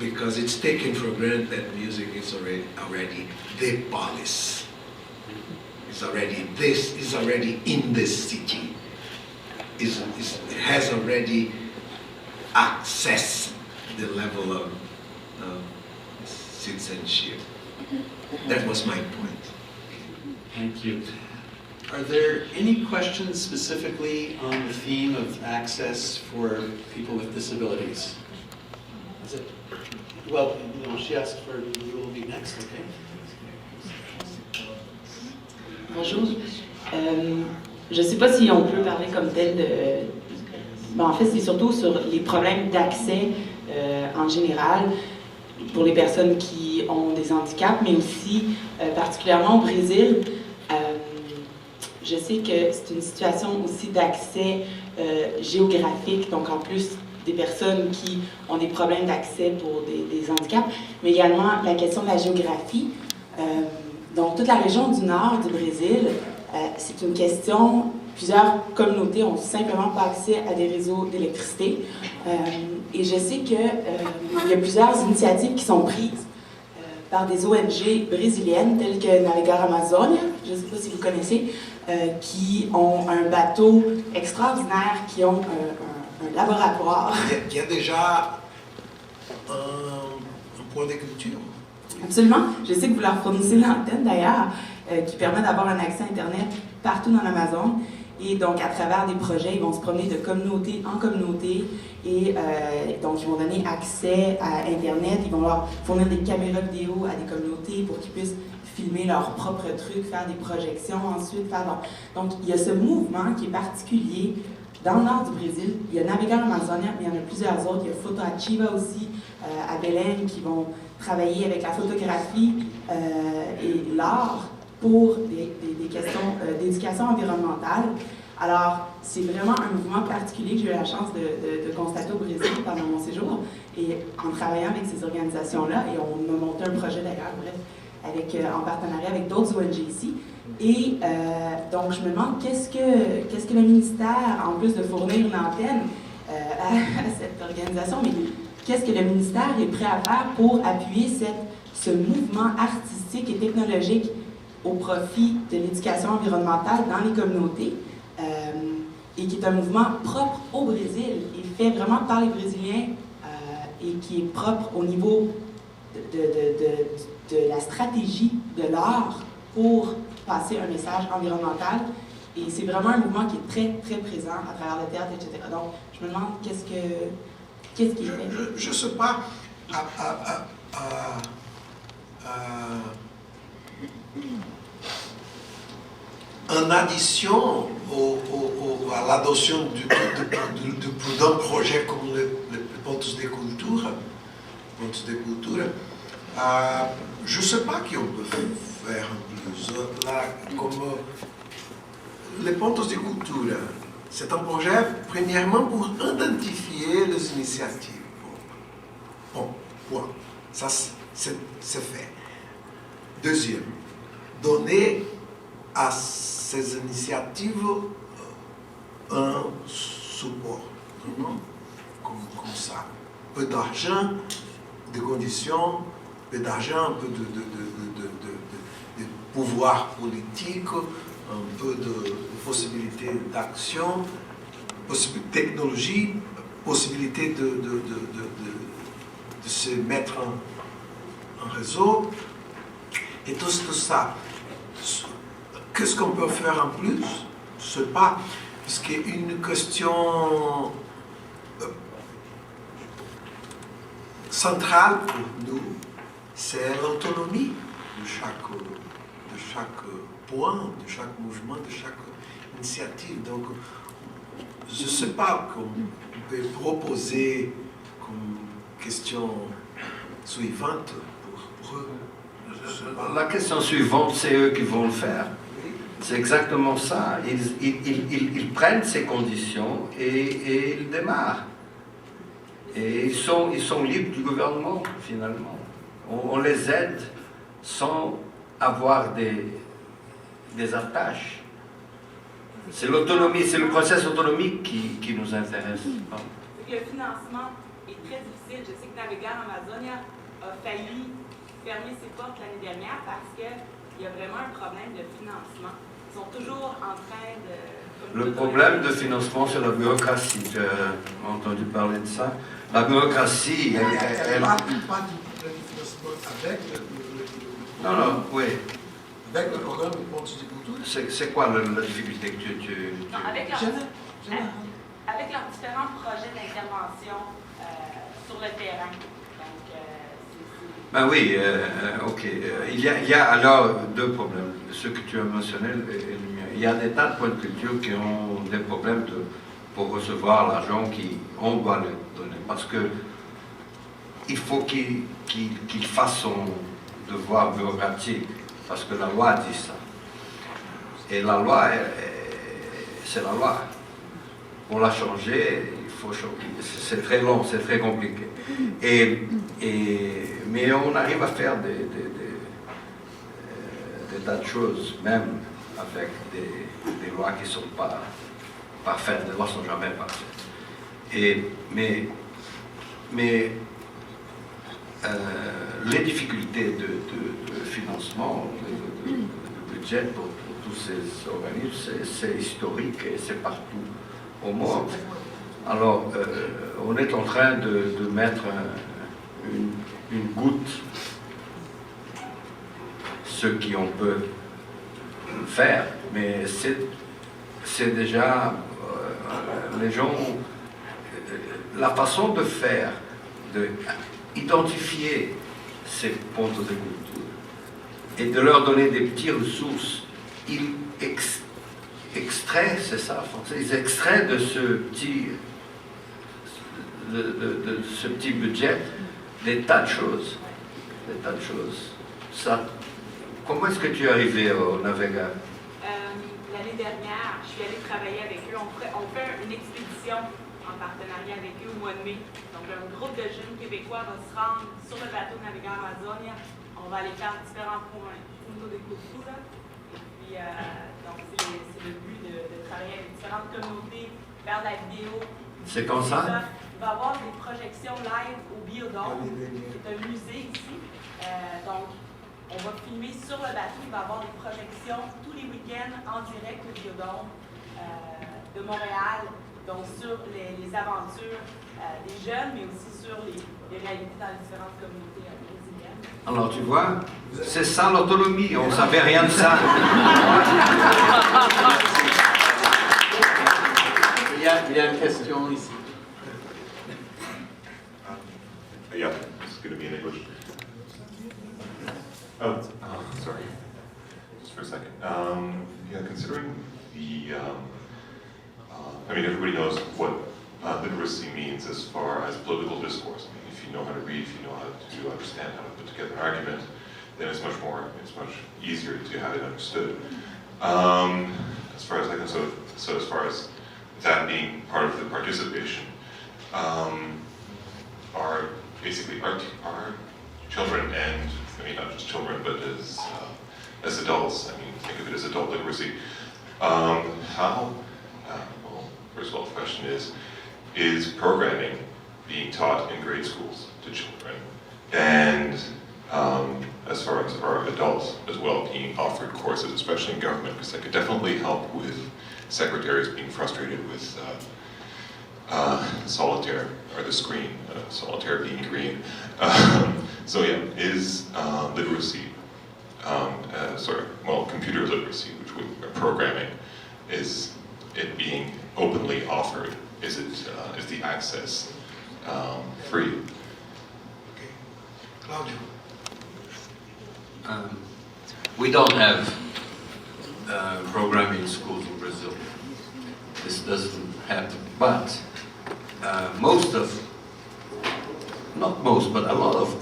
because it's taken for granted that music is already the police. It's already this, is already in this city. It has already accessed the level of citizenship. That was my point. Thank you. Are there any questions specifically on the theme of access for people with disabilities? Is it? Well, she asked for you will be next, okay? Bonjour. Je ne sais pas si on peut parler comme tel de... Ben, en fait, c'est surtout sur les problèmes d'accès en général pour les personnes qui ont des handicaps, mais aussi particulièrement au Brésil. Je sais que c'est une situation aussi d'accès géographique, donc en plus des personnes qui ont des problèmes d'accès pour des handicaps, mais également la question de la géographie. Donc toute la région du nord du Brésil, c'est une question, plusieurs communautés ont simplement pas accès à des réseaux d'électricité. Et je sais qu'il y a plusieurs initiatives qui sont prises par des ONG brésiliennes telles que Navegar Amazonia, je ne sais pas si vous connaissez, qui ont un bateau extraordinaire, qui ont un laboratoire. Il y a déjà un point de culture. Absolument. Je sais que vous leur fournissez l'antenne d'ailleurs, qui permet d'avoir un accès Internet partout dans l'Amazon. Et donc, à travers des projets, ils vont se promener de communauté en communauté et donc ils vont donner accès à Internet. Ils vont leur fournir des caméras vidéo à des communautés pour qu'ils puissent filmer leurs propres trucs, faire des projections ensuite. Donc, il y a ce mouvement qui est particulier dans le nord du Brésil. Il y a Navegar Amazonia, mais il y en a plusieurs autres. Il y a Foto Ativa aussi, à Belém, qui vont travailler avec la photographie et l'art pour des questions d'éducation environnementale. Alors, c'est vraiment un mouvement particulier que j'ai eu la chance de constater au Brésil pendant mon séjour. Et en travaillant avec ces organisations-là, et on a monté un projet d'ailleurs, bref, en partenariat avec d'autres ONG ici. Et donc, je me demande qu'est-ce que le ministère, en plus de fournir une antenne à cette organisation, mais qu'est-ce que le ministère est prêt à faire pour appuyer ce mouvement artistique et technologique au profit de l'éducation environnementale dans les communautés, et qui est un mouvement propre au Brésil et fait vraiment par les Brésiliens et qui est propre au niveau de la stratégie de l'art pour passer un message environnemental. Et c'est vraiment un mouvement qui est très, très présent à travers le théâtre, etc. Donc, je me demande qu'est-ce qui est fait. Je ne sais pas, en addition à l'adoption d'un projet comme le Pontos de Cultura, je ne sais pas qui on peut faire en plus. Là, comme les Pontos de Cultura, c'est un projet, premièrement, pour identifier les initiatives. Bon, point. Ça, c'est fait. Deuxième, donner à ces initiatives un support, comme ça. Un peu d'argent, des conditions, un peu d'argent, un peu de pouvoir politique, un peu de possibilité d'action, possibilité de technologie, possibilité de se mettre en réseau, et tout ça. Qu'est-ce qu'on peut faire en plus? Je ne sais pas, parce qu'une question centrale pour nous, c'est l'autonomie de chaque point, de chaque mouvement, de chaque initiative. Donc, je ne sais pas qu'on peut proposer comme question suivante pour eux. La question suivante, c'est eux qui vont le faire. C'est exactement ça. Ils prennent ces conditions et ils démarrent. Et ils sont libres du gouvernement, finalement. On les aide sans avoir des attaches. C'est l'autonomie, c'est le processus autonomique qui nous intéresse. Le financement est très difficile. Je sais que Navigar Amazonia a failli fermer ses portes l'année dernière parce qu'il y a vraiment un problème de financement. Ils sont toujours en train de... Le problème de financement, c'est la bureaucratie. Tu as entendu parler de ça? La bureaucratie, elle... Pas du financement avec Non, oui. avec le programme de Ponte du Couture. C'est quoi la difficulté que tu... Non, avec leurs différents projets d'intervention sur le terrain. Donc, Ben oui, ok. Il y a alors deux problèmes. Ce que tu as mentionné et le mien. Il y a des tas de points de culture qui ont des problèmes pour recevoir l'argent qu'on doit leur donner. Parce que il faut qu'il fasse son devoir bureaucratique. Parce que la loi dit ça. Et la loi, c'est la loi. Pour la changer, il faut changer. C'est très long, c'est très compliqué. Mais on arrive à faire des tas de choses, même avec des lois qui ne sont pas parfaites. Les lois ne sont jamais parfaites. Mais les difficultés de financement, de budget pour tous ces organismes, c'est historique et c'est partout au monde. Alors, on est en train de mettre une goutte, ce qu'on peut faire, mais c'est déjà, les gens, la façon de faire, d'identifier ces pontes de culture et de leur donner des petites ressources, ils extraient, c'est ça en français, ils extraient de ce petit budget des tas de choses. Des tas de choses. Ça, comment est-ce que tu es arrivé au Navigar? L'année dernière, je suis allée travailler avec eux. On fait une expédition en partenariat avec eux au mois de mai. Donc, un groupe de jeunes Québécois va se rendre sur le bateau Navigar Amazonia. On va aller faire différents points de culture. Et puis, donc, c'est le but de travailler avec différentes communautés, faire de la vidéo. C'est comme ça? Il va y avoir des projections live au Biodôme, qui est un musée ici. Donc, on va filmer sur le bateau. Il va y avoir des projections tous les week-ends en direct au Biodôme de Montréal, donc sur les aventures des jeunes, mais aussi sur les réalités dans les différentes communautés brésiliennes. Alors, tu vois, c'est ça l'autonomie. On ne savait rien de ça. Il y a une question ici. Yeah, it's going to be in English. Oh, sorry. Just for a second. Yeah, considering the, I mean, everybody knows what literacy means as far as political discourse. I mean, if you know how to read, if you know how to understand how to put together an argument, then it's much easier to have it understood. As far as I can, so as far as that being part of the participation, are basically our children, and I mean not just children, but as adults. I mean, think of it as adult literacy. Well, first of all, the question is programming being taught in grade schools to children, and as far as our adults as well, being offered courses, especially in government, because that could definitely help with secretaries being frustrated with solitaire, or the screen, solitaire being green. So yeah, is literacy, computer literacy, which we are programming, is it being openly offered? Is the access free? Okay. Claudio. We don't have programming schools in Brazil. This doesn't happen. But not most, but a lot of